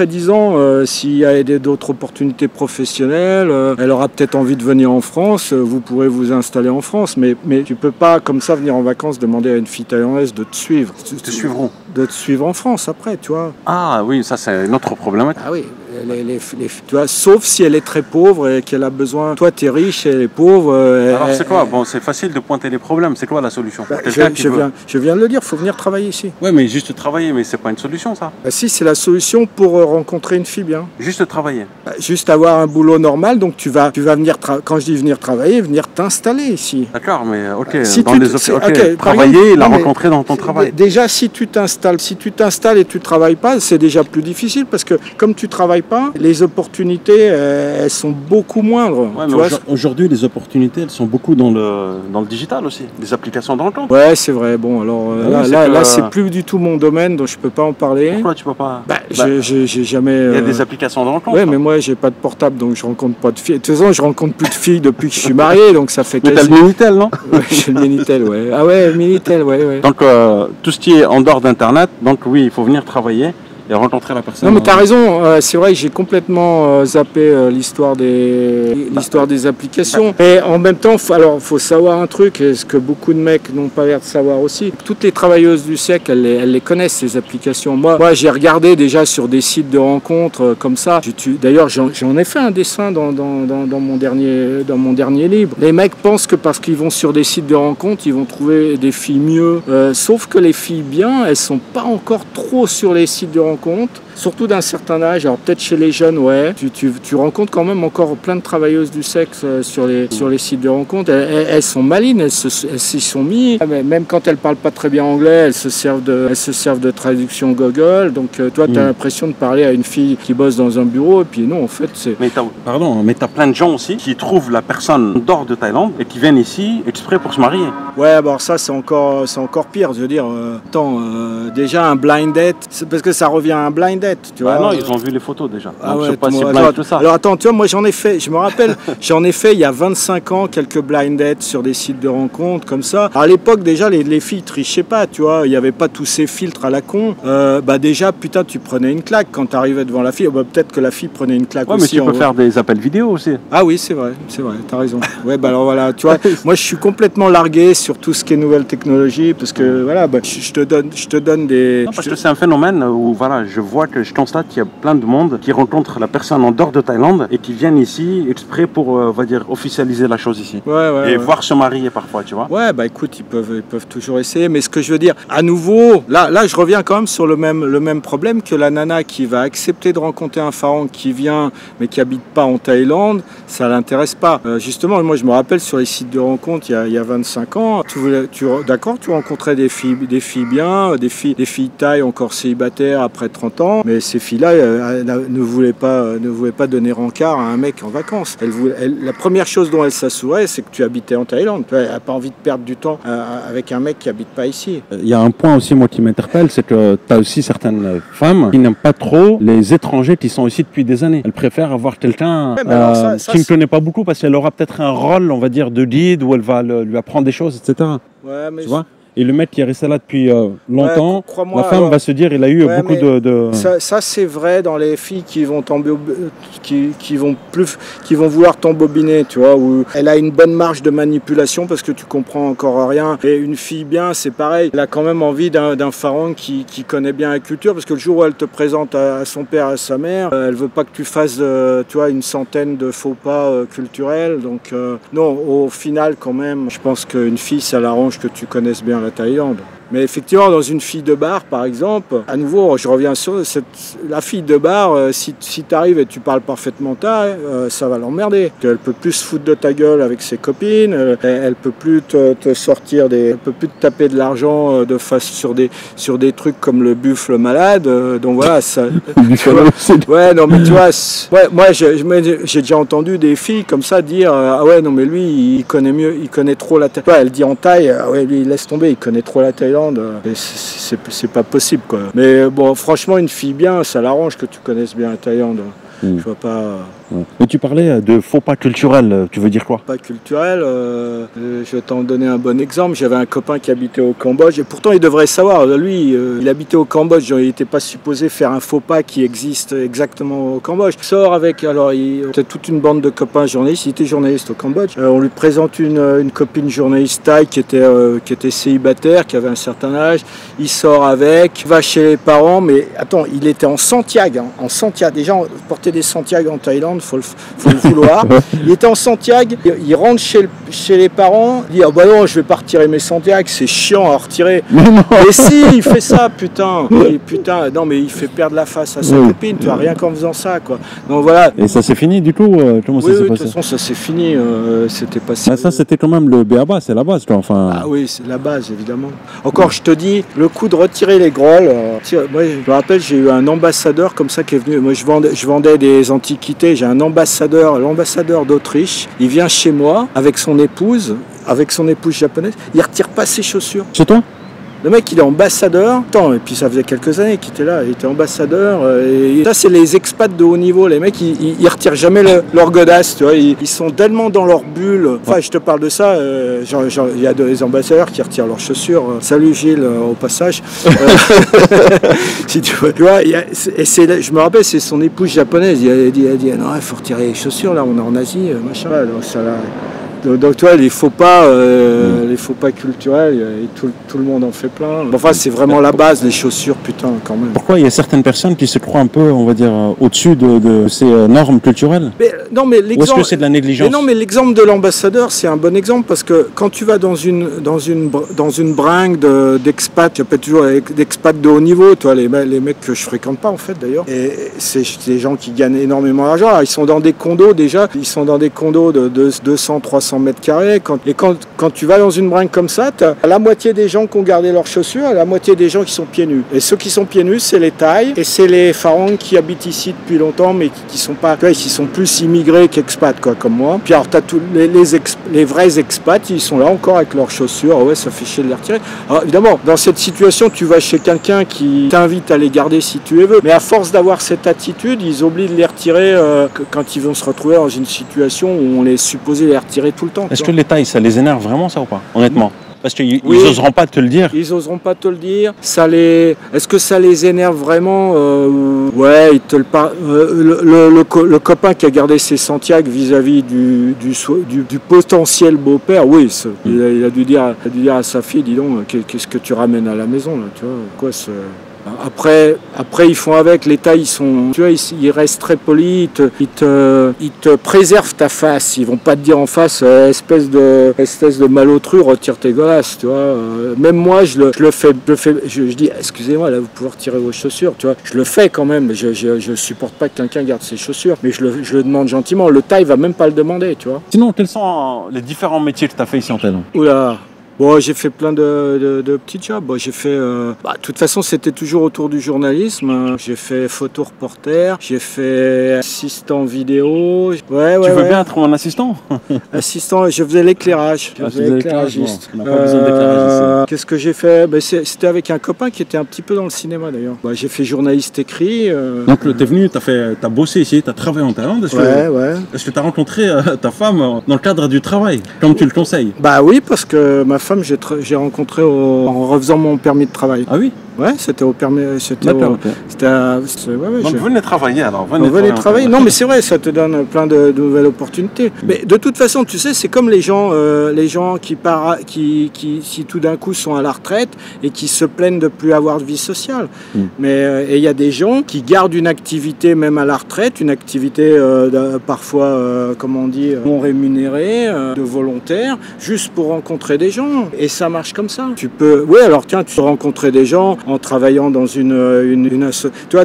10 ans, s'il y a d'autres opportunités professionnelles, elle aura peut-être envie de venir en France, vous pourrez vous installer en France, mais tu peux pas comme ça venir en vacances demander à une fille thaïlandaise de te suivre. Te suivront. De te suivre en France après, tu vois. Ah oui, ça c'est une autre problématique. Ah oui. tu vois, sauf si elle est très pauvre et qu'elle a besoin. Toi, tu es riche et elle est pauvre. Alors c'est quoi? Bon, c'est facile de pointer les problèmes. C'est quoi la solution? Je viens de le dire, il faut venir travailler ici. Oui, mais juste travailler, mais c'est pas une solution ça. Bah, si, c'est la solution pour rencontrer une fille bien. Juste travailler. Bah, juste avoir un boulot normal, donc tu vas venir, quand je dis venir travailler, venir t'installer ici. D'accord, mais ok, Si dans tu les te- c'est- ok, ok, travailler et la non, mais rencontrer dans ton travail. Déjà, si tu t'installes et tu travailles pas, c'est déjà plus difficile parce que comme tu travailles pas, les opportunités, elles sont beaucoup moindres. Ouais, Tu mais vois, aujourd'hui, les opportunités, elles sont beaucoup dans le digital aussi, les applications de rencontre. ouais, c'est vrai. Bon, alors là, c'est plus du tout mon domaine, donc je peux pas en parler. Pourquoi tu peux pas? J'ai jamais. Il y a des applications de rencontre. Ouais, mais moi, j'ai pas de portable, donc je rencontre pas de filles. De toute façon, je rencontre plus de filles depuis que je suis marié, donc ça fait Mais t'as quasi. le Minitel, non? Ouais, j'ai le Minitel, ouais. Ah ouais, le Minitel, ouais. Donc tout ce qui est en dehors d'Internet, donc oui, il faut venir travailler et rencontrer la personne. Non, mais t'as raison, c'est vrai que j'ai complètement zappé l'histoire des applications. Et en même temps, faut savoir un truc, et ce que beaucoup de mecs n'ont pas l'air de savoir aussi. Toutes les travailleuses du siècle, elles les connaissent, ces applications. Moi j'ai regardé déjà sur des sites de rencontres comme ça. D'ailleurs, j'en ai fait un dessin dans mon dernier livre. Les mecs pensent que parce qu'ils vont sur des sites de rencontres, ils vont trouver des filles mieux. Sauf que les filles bien, elles sont pas encore trop sur les sites de rencontres. Surtout d'un certain âge, alors peut-être chez les jeunes, ouais, tu rencontres quand même encore plein de travailleuses du sexe sur les sites de rencontres. Elles sont malines, elles s'y sont mis. Même quand elles parlent pas très bien anglais, elles se servent de traduction Google. Donc toi, tu as l'impression de parler à une fille qui bosse dans un bureau, et puis non, en fait, c'est... Mais t'as plein de gens aussi qui trouvent la personne d'or de Thaïlande et qui viennent ici exprès pour se marier. Ouais, bon, ça, c'est encore pire. Je veux dire, déjà un blind date, c'est parce que ça revient à un blind date, tu vois. Non, ils ont vu les photos déjà. Ah Donc, ouais, je sais pas si attends, blind tout ça. Alors attends, tu vois, moi j'en ai fait, je me rappelle, j'en ai fait il y a 25 ans quelques blind dates sur des sites de rencontres comme ça. Alors, à l'époque déjà les filles trichaient pas, tu vois, il n'y avait pas tous ces filtres à la con. Déjà, putain, tu prenais une claque quand tu arrivais devant la fille. Peut-être que la fille prenait une claque aussi. Ouais, mais tu peux faire des appels vidéo aussi. Ah oui, c'est vrai, t'as raison. Ouais, alors voilà, tu vois, moi je suis complètement largué sur tout ce qui est nouvelle technologie parce que voilà, je te donne des... Non, parce que c'est un phénomène où voilà, je constate qu'il y a plein de monde qui rencontre la personne en dehors de Thaïlande et qui viennent ici exprès pour, on va dire, officialiser la chose ici. Et voir se marier parfois, tu vois. Ouais, écoute, ils peuvent toujours essayer, mais ce que je veux dire, à nouveau, là je reviens quand même sur le même problème que la nana qui va accepter de rencontrer un pharaon qui vient mais qui habite pas en Thaïlande, ça l'intéresse pas. Justement, moi je me rappelle sur les sites de rencontres il y a 25 ans, tu rencontrais des filles bien, des filles thaï encore célibataires après 30 ans, mais ces filles-là ne voulaient pas donner rencard à un mec en vacances. La première chose dont elles s'assurait, c'est que tu habitais en Thaïlande. Elle n'a pas envie de perdre du temps avec un mec qui habite pas ici. Il y a un point aussi, moi, qui m'interpelle, c'est que tu as aussi certaines femmes qui n'aiment pas trop les étrangers qui sont ici depuis des années. Elles préfèrent avoir quelqu'un qui ne connaît pas beaucoup parce qu'elle aura peut-être un rôle, on va dire, de guide où elle va lui apprendre des choses, etc. Ouais, mais tu vois ? Et le mec qui est resté là depuis longtemps, la femme va se dire il a eu beaucoup de... Ça c'est vrai dans les filles qui vont vouloir t'embobiner, tu vois, où elle a une bonne marge de manipulation parce que tu comprends encore rien. Et une fille bien, c'est pareil, elle a quand même envie d'un pharaon qui connaît bien la culture parce que le jour où elle te présente à son père, à sa mère, elle veut pas que tu fasses, tu vois, une centaine de faux pas culturels. Donc non, au final quand même, je pense qu'une fille, ça l'arrange que tu connaisses bien la Thaïlande. Mais effectivement, dans une fille de bar, par exemple, à nouveau, je reviens sur la fille de bar, si tu arrives et tu parles parfaitement thaï, ça va l'emmerder. Elle peut plus se foutre de ta gueule avec ses copines, elle peut plus te sortir elle peut plus te taper de l'argent de face sur des trucs comme le buffle malade. Donc voilà, ça. Ouais, non, mais tu vois, moi j'ai déjà entendu des filles comme ça dire ah ouais, non, mais lui, il connaît trop la Thaïlande. Elle dit en thaï, ah ouais, lui, laisse tomber, il connaît trop la Thaïlande. C'est pas possible, quoi. Mais bon, franchement, une fille bien, ça l'arrange que tu connaisses bien la Thaïlande. Je vois pas. Ouais. Mais tu parlais de faux pas culturels, tu veux dire quoi? Pas culturel, je vais t'en donner un bon exemple. J'avais un copain qui habitait au Cambodge, et pourtant il devrait savoir, lui, il habitait au Cambodge, il n'était pas supposé faire un faux pas qui existe exactement au Cambodge. Il sort avec, alors il était toute une bande de copains journalistes, il était journaliste au Cambodge. On lui présente une copine journaliste thaï qui était célibataire, qui avait un certain âge. Il sort avec, va chez les parents, mais attends, il était en Santiago, hein, en Santiago. Déjà, porter des Santiago en Thaïlande, faut le vouloir. Il était en Santiago, il rentre chez les parents, il dit ah bah non, je vais pas retirer mes Santiago, c'est chiant à retirer. Mais si, il fait ça, putain. Et putain, non mais il fait perdre la face à sa copine, tu vois, rien qu'en faisant ça, quoi. Donc voilà. Et ça s'est fini du coup, comment ça s'est passé? De toute façon, ça s'est fini, c'était passé. Ah, ça c'était quand même le b.a.-ba, c'est la base, toi, enfin. Ah oui, c'est la base, évidemment. Encore, je te dis, le coup de retirer les grolles, moi je me rappelle, j'ai eu un ambassadeur comme ça qui est venu, moi je vendais des antiquités, j'ai un ambassadeur, l'ambassadeur d'Autriche, il vient chez moi avec son épouse japonaise, il retire pas ses chaussures. Chez toi? Le mec, il est ambassadeur. Attends, et puis ça faisait quelques années qu'il était là. Il était ambassadeur. Et ça, c'est les expats de haut niveau. Les mecs, ils retirent jamais leur godasse. Tu vois, ils sont tellement dans leur bulle. Enfin, je te parle de ça. Il y a des ambassadeurs qui retirent leurs chaussures. Salut Gilles, au passage. Si tu vois, je me rappelle, c'est son épouse japonaise. Il a dit non, il faut retirer les chaussures. Là, on est en Asie, machin. Alors, ça là. Donc toi, les faux pas culturels, et tout le monde en fait plein. Enfin, c'est vraiment la base, les chaussures, putain, quand même. Pourquoi il y a certaines personnes qui se croient un peu, on va dire, au-dessus de ces normes culturelles? Non, mais ou est-ce que c'est de la négligence? Non, mais l'exemple de l'ambassadeur, c'est un bon exemple parce que quand tu vas dans une bringue d'expats, j'appelle toujours d'expats de haut niveau, toi, les mecs que je fréquente pas en fait d'ailleurs, et c'est des gens qui gagnent énormément d'argent. Ils sont dans des condos déjà, de 200, 300 mètres carrés. Quand tu vas dans une bringue comme ça, tu as la moitié des gens qui ont gardé leurs chaussures et la moitié des gens qui sont pieds nus. Et ceux qui sont pieds nus, c'est les Thaïs et c'est les Pharangs qui habitent ici depuis longtemps, mais qui sont pas, tu vois, ils sont plus immigrés qu'expats, quoi, comme moi. Puis alors, tu as tous les vrais expats, ils sont là encore avec leurs chaussures. Ouais, ça fait chier de les retirer. Alors, évidemment, dans cette situation, tu vas chez quelqu'un qui t'invite à les garder si tu les veux. Mais à force d'avoir cette attitude, ils oublient de les retirer quand ils vont se retrouver dans une situation où on est supposé les retirer tout le temps. Est-ce que les Thaïs, ça les énerve vraiment, ça, ou pas, honnêtement? Parce qu'ils n'oseront pas te le dire. Ils n'oseront pas te le dire. Est-ce que ça les énerve vraiment? Ouais, ils te le parlent. Le copain qui a gardé ses Santiago vis-à-vis du potentiel beau-père, oui, il a dû dire à sa fille, dis donc, qu'est-ce que tu ramènes à la maison, là, tu vois, quoi, ce... Après, ils font avec. Les Thaïs, ils restent très polis. Ils te préservent ta face. Ils vont pas te dire en face, espèce de malotru, retire tes godasses, tu vois. Même moi, je le fais. Je dis, excusez-moi, là, vous pouvez retirer vos chaussures, tu vois. Je le fais quand même. Je supporte pas que quelqu'un garde ses chaussures, mais je le demande gentiment. Le Thaï va même pas le demander, tu vois. Sinon, quels sont les différents métiers que tu as fait ici en Thaïlande? Oula. Bon, j'ai fait plein de petits jobs. Bon, j'ai fait, de toute façon, c'était toujours autour du journalisme. J'ai fait photo-reporter, j'ai fait assistant vidéo. Ouais, tu veux bien être un assistant? Assistant, je faisais l'éclairage. Je faisais l'éclairagiste. On n'a pas besoin d'éclairage ici. Qu'est-ce que j'ai fait? C'était avec un copain qui était un petit peu dans le cinéma d'ailleurs. J'ai fait journaliste écrit. Donc, tu es venu, tu as bossé ici, tu as travaillé en Thaïlande. Est-ce que tu as rencontré ta femme dans le cadre du travail, comme tu le conseilles? Bah oui, parce que ma femme, j'ai rencontré en refaisant mon permis de travail. Ah oui? Ouais, c'était au permis. D'accord, ok. Donc venez travailler alors. Venez travailler. Non, mais c'est vrai, ça te donne plein de nouvelles opportunités. Mais de toute façon, tu sais, c'est comme les gens qui si tout d'un coup sont à la retraite et qui se plaignent de plus avoir de vie sociale. Mais il y a des gens qui gardent une activité même à la retraite, une activité parfois, comment on dit, non rémunérée, de volontaire, juste pour rencontrer des gens. Et ça marche comme ça. Tu peux rencontrer des gens en travaillant dans une toi,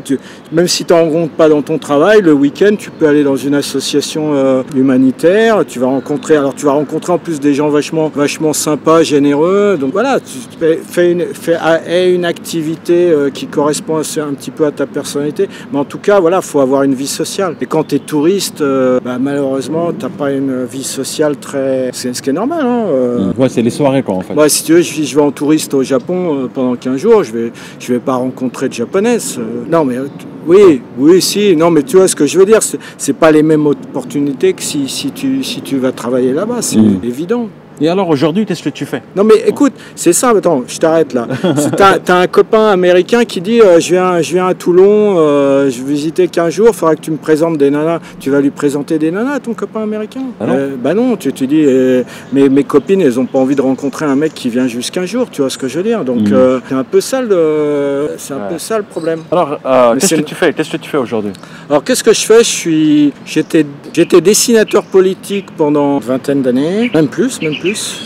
même si tu n'en rencontres pas dans ton travail, le week-end, tu peux aller dans une association humanitaire. Tu vas rencontrer en plus des gens vachement sympas, généreux. Donc voilà, tu fais une activité qui correspond un petit peu à ta personnalité. Mais en tout cas, voilà, faut avoir une vie sociale. Et quand tu es touriste, malheureusement, tu n'as pas une vie sociale très... C'est ce qui est normal. Hein, Ouais, c'est les soirées, quoi, en fait. Ouais, si tu veux, je vais en touriste au Japon pendant 15 jours, je vais je vais pas rencontrer de japonaises. Non, mais oui, si. Non, mais tu vois ce que je veux dire. C'est pas les mêmes opportunités que si tu vas travailler là-bas. C'est évident. Et alors aujourd'hui, qu'est-ce que tu fais? Non mais écoute, c'est ça, attends, je t'arrête là. T'as un copain américain qui dit je viens à Toulon, je vais visiter 15 jours, il faudra que tu me présentes des nanas. Tu vas lui présenter des nanas, ton copain américain? Bah non, tu dis, mes copines, elles n'ont pas envie de rencontrer un mec qui vient juste 15 jours, tu vois ce que je veux dire. Donc c'est un peu ça peu ça le problème. Alors, qu'est-ce que tu fais? Qu'est-ce que tu fais aujourd'hui? Alors qu'est-ce que je fais? J'étais dessinateur politique pendant une vingtaine d'années, même plus.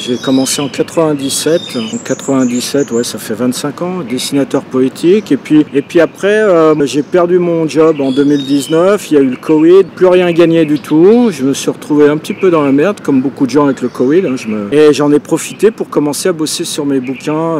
J'ai commencé en 97. En 97, ouais, ça fait 25 ans, dessinateur politique. Et puis après, j'ai perdu mon job en 2019. Il y a eu le Covid, plus rien gagné du tout. Je me suis retrouvé un petit peu dans la merde, comme beaucoup de gens avec le Covid. Et j'en ai profité pour commencer à bosser sur mes bouquins.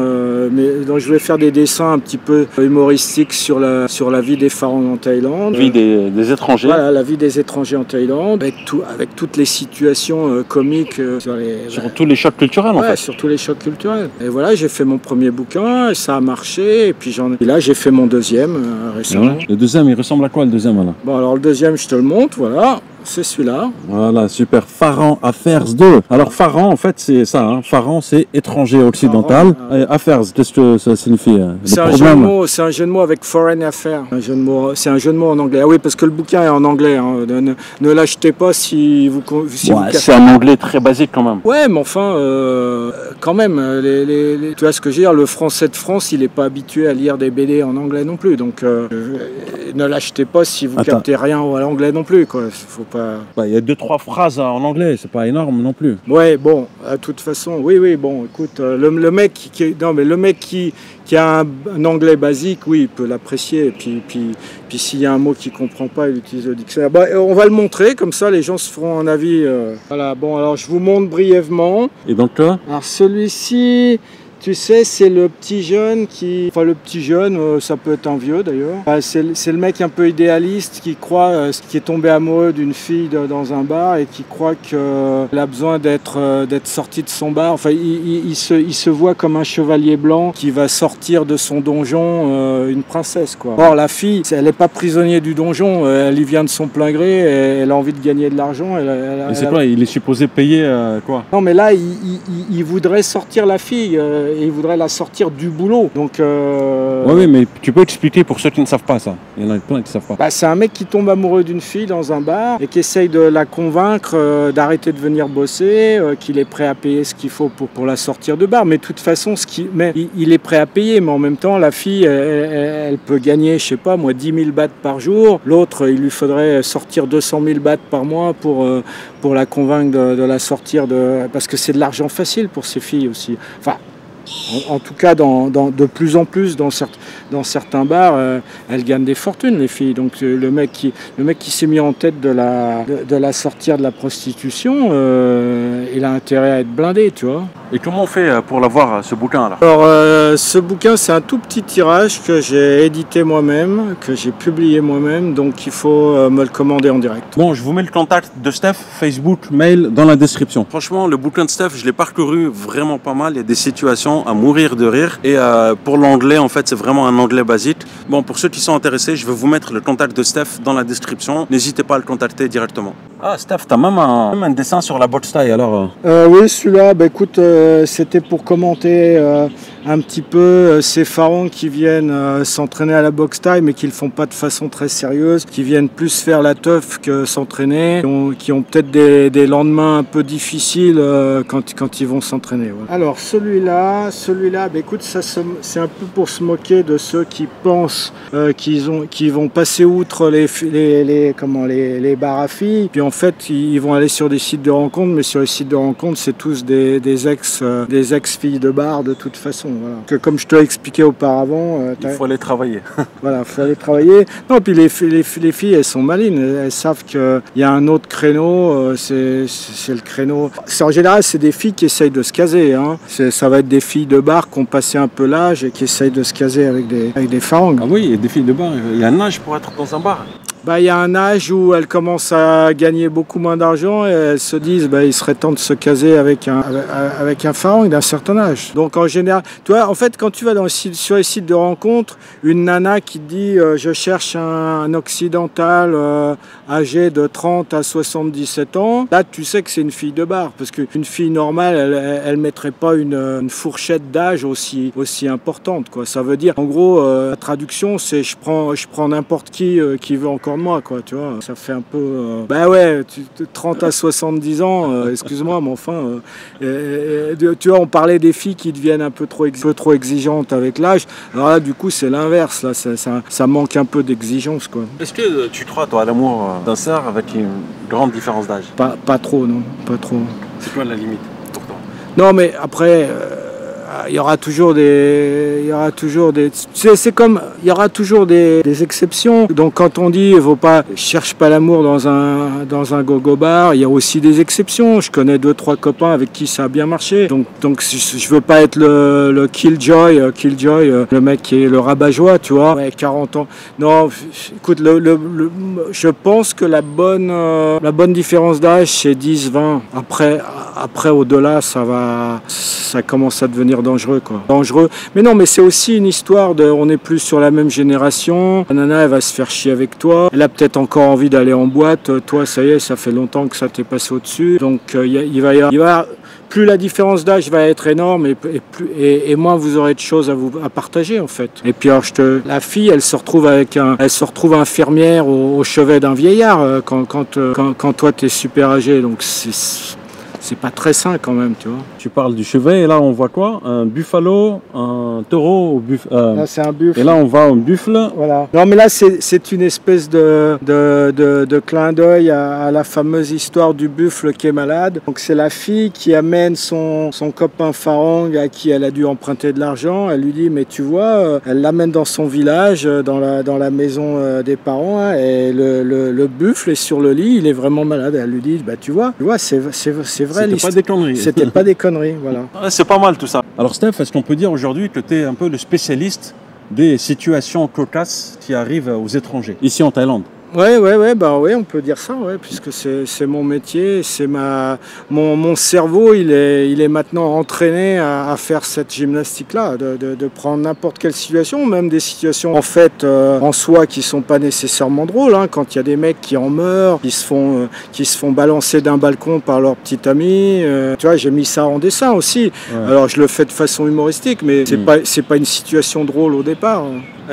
Donc je vais faire des dessins un petit peu humoristiques sur la vie des pharaons en Thaïlande. La vie des étrangers. Voilà, la vie des étrangers en Thaïlande, avec toutes les situations comiques sur tous les chocs culturels en fait. Sur tous les chocs culturels. Et voilà, j'ai fait mon premier bouquin, et ça a marché, et là j'ai fait mon deuxième récemment. Le deuxième, il ressemble à quoi le deuxième alors? Bon alors le deuxième, je te le montre, voilà. C'est celui-là. Voilà, super. Pharaon Affairs 2. Alors, Pharaon, en fait, c'est ça. Hein. Pharaon, c'est étranger occidental. Affairs, qu'est-ce que ça signifie? C'est un jeu de mots avec foreign affaires. C'est un jeu de mots en anglais. Ah oui, parce que le bouquin est en anglais. Hein. Ne l'achetez pas si vous... c'est un anglais très basique quand même. Ouais, mais enfin, quand même, tu vois ce que je veux dire, le français de France, il n'est pas habitué à lire des BD en anglais non plus. Donc, ne l'achetez pas si vous captez rien à l'anglais non plus, quoi. Faut pas... Il y a 2-3 phrases en anglais, c'est pas énorme non plus. Ouais, bon, de toute façon, oui, bon, écoute, le mec qui a un anglais basique, oui, il peut l'apprécier. Et puis s'il y a un mot qu'il comprend pas, il utilise le dictionnaire. On va le montrer, comme ça, les gens se feront un avis. Voilà, bon, alors je vous montre brièvement. Et donc là? Alors celui-ci... Tu sais, c'est le petit jeune Enfin, le petit jeune, ça peut être un vieux d'ailleurs. C'est le mec un peu idéaliste qui croit, qui est tombé amoureux d'une fille dans un bar et qui croit qu'il a besoin d'être sorti de son bar. Enfin, il se voit comme un chevalier blanc qui va sortir de son donjon une princesse, quoi. Or, la fille, elle n'est pas prisonnière du donjon, elle y vient de son plein gré, et elle a envie de gagner de l'argent. Et c'est quoi? Il est supposé payer quoi? Non, mais là, il voudrait sortir la fille. Et il voudrait la sortir du boulot. Donc, oui, mais tu peux expliquer pour ceux qui ne savent pas ça. Il y en a plein qui ne savent pas. C'est un mec qui tombe amoureux d'une fille dans un bar et qui essaye de la convaincre d'arrêter de venir bosser, qu'il est prêt à payer ce qu'il faut pour la sortir de bar. Mais de toute façon, il est prêt à payer, mais en même temps, la fille, elle peut gagner, je sais pas, moi, 10 000 bahts par jour. L'autre, il lui faudrait sortir 200 000 bahts par mois pour la convaincre de la sortir parce que c'est de l'argent facile pour ces filles aussi. Enfin, en tout cas, de plus en plus, dans certains bars, elles gagnent des fortunes, les filles. Donc le mec qui s'est mis en tête de la sortir de la prostitution, il a intérêt à être blindé, tu vois. Et comment on fait pour l'avoir, ce bouquin là? Alors, ce bouquin, c'est un tout petit tirage que j'ai édité moi-même, que j'ai publié moi-même, donc il faut me le commander en direct. Bon, je vous mets le contact de Steph, Facebook, mail, dans la description. Franchement, le bouquin de Steph, je l'ai parcouru vraiment pas mal. Il y a des situations à mourir de rire. Et pour l'anglais, en fait, c'est vraiment un anglais basique. Bon, pour ceux qui sont intéressés, je vais vous mettre le contact de Steph dans la description. N'hésitez pas à le contacter directement. Ah, Steph, t'as même un dessin sur la boxe taille, alors Oui, celui-là, écoute, c'était pour commenter un petit peu ces pharaons qui viennent s'entraîner à la boxe taille, mais qui le font pas de façon très sérieuse, qui viennent plus faire la teuf que s'entraîner, qui ont peut-être des lendemains un peu difficiles quand ils vont s'entraîner. Voilà. Alors, celui-là, écoute, c'est un peu pour se moquer de ceux qui pensent qu'ils vont passer outre les bars à filles, puis en fait, ils vont aller sur des sites de rencontres, mais sur les sites de rencontres, c'est tous des ex-filles de bar de toute façon. Voilà. Que comme je te l'ai expliqué auparavant... il faut aller travailler. Voilà, il faut aller travailler. Non, puis les filles, elles sont malines. Elles savent qu'il y a un autre créneau, c'est le créneau... En général, c'est des filles qui essayent de se caser. Hein. Ça va être des filles de bar qui ont passé un peu l'âge et qui essayent de se caser avec des pharaons. Ah oui, il y a des filles de bar. Il y a un âge pour être dans un bar. il y a un âge où elles commencent à gagner beaucoup moins d'argent et elles se disent il serait temps de se caser avec un pharaon d'un certain âge. Donc en général, tu vois, en fait, quand tu vas sur les sites de rencontres, une nana qui te dit je cherche un occidental âgé de 30 à 77 ans, là tu sais que c'est une fille de bar, parce qu'une fille normale, elle mettrait pas une fourchette d'âge aussi importante, quoi. Ça veut dire, en gros, la traduction, c'est je prends n'importe qui veut encore de moi, quoi, tu vois. Ça fait un peu... 30 à 70 ans, excuse-moi, mais enfin... tu vois, on parlait des filles qui deviennent un peu trop exigeantes avec l'âge. Alors là, du coup, c'est l'inverse. Là, ça manque un peu d'exigence, quoi. Est-ce que tu crois, toi, à l'amour sincère avec une grande différence d'âge? Pas trop, non. Pas trop. C'est quoi la limite pour toi? Non, mais après... il y aura toujours des, c'est comme, il y aura toujours des exceptions. Donc quand on dit, cherche pas l'amour dans un go-go bar, il y a aussi des exceptions. Je connais 2-3 copains avec qui ça a bien marché. Donc je veux pas être le killjoy, le mec qui est le rabat-joie, tu vois, avec 40 ans. Non, écoute, je pense que la bonne différence d'âge, c'est 10-20. Après, au-delà, ça commence à devenir dangereux, quoi. Dangereux. Mais non, mais c'est aussi une histoire on est plus sur la même génération. La nana, elle va se faire chier avec toi. Elle a peut-être encore envie d'aller en boîte. Toi, ça y est, ça fait longtemps que ça t'est passé au-dessus. Donc, il va y avoir plus la différence d'âge va être énorme et moins vous aurez de choses à partager, en fait. Et puis, alors, la fille, elle se retrouve infirmière au chevet d'un vieillard quand toi, t'es super âgé. Donc, c'est pas très sain quand même, tu vois. Tu parles du chevet et là on voit quoi? Un buffalo, un taureau Là c'est un buffle. Et là on voit un buffle. Voilà. Non mais là c'est une espèce de clin d'œil à la fameuse histoire du buffle qui est malade. Donc c'est la fille qui amène son copain Farang à qui elle a dû emprunter de l'argent. Elle lui dit mais tu vois, elle l'amène dans son village, dans la maison des parents, hein, et le buffle est sur le lit, il est vraiment malade. Elle lui dit tu vois c'est vrai. C'était pas des conneries. C'était pas des conneries, voilà. C'est pas mal tout ça. Alors Steph, est-ce qu'on peut dire aujourd'hui que tu es un peu le spécialiste des situations cocasses qui arrivent aux étrangers, ici en Thaïlande? Ouais, on peut dire ça, ouais, puisque c'est mon métier, c'est mon cerveau, il est maintenant entraîné à faire cette gymnastique-là, de prendre n'importe quelle situation, même des situations en fait en soi qui sont pas nécessairement drôles, hein, quand il y a des mecs qui en meurent, qui se font balancer d'un balcon par leur petit ami, tu vois, j'ai mis ça en dessin aussi. Ouais. Alors je le fais de façon humoristique, mais c'est pas une situation drôle au départ.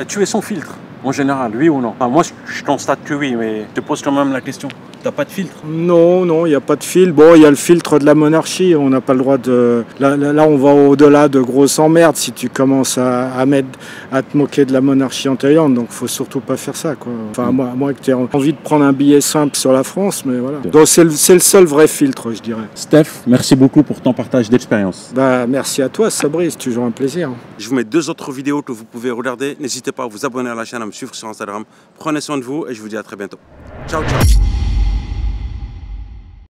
Tu es sans filtre. En général, oui ou non? Enfin, moi, je constate que oui, mais je te pose quand même la question. T'as pas de filtre? Non, il n'y a pas de filtre. Bon, il y a le filtre de la monarchie. On n'a pas le droit de... Là, on va au-delà de grosses emmerdes si tu commences à te moquer de la monarchie en Thaïlande. Donc, faut surtout pas faire ça, quoi. Enfin, moi que tu as envie de prendre un billet simple sur la France, mais voilà. Donc, c'est le seul vrai filtre, je dirais. Steph, merci beaucoup pour ton partage d'expérience. Merci à toi, Sabri. C'est toujours un plaisir. Je vous mets 2 autres vidéos que vous pouvez regarder. N'hésitez pas à vous abonner à la chaîne, à me suivre sur Instagram. Prenez soin de vous et je vous dis à très bientôt. Ciao, ciao.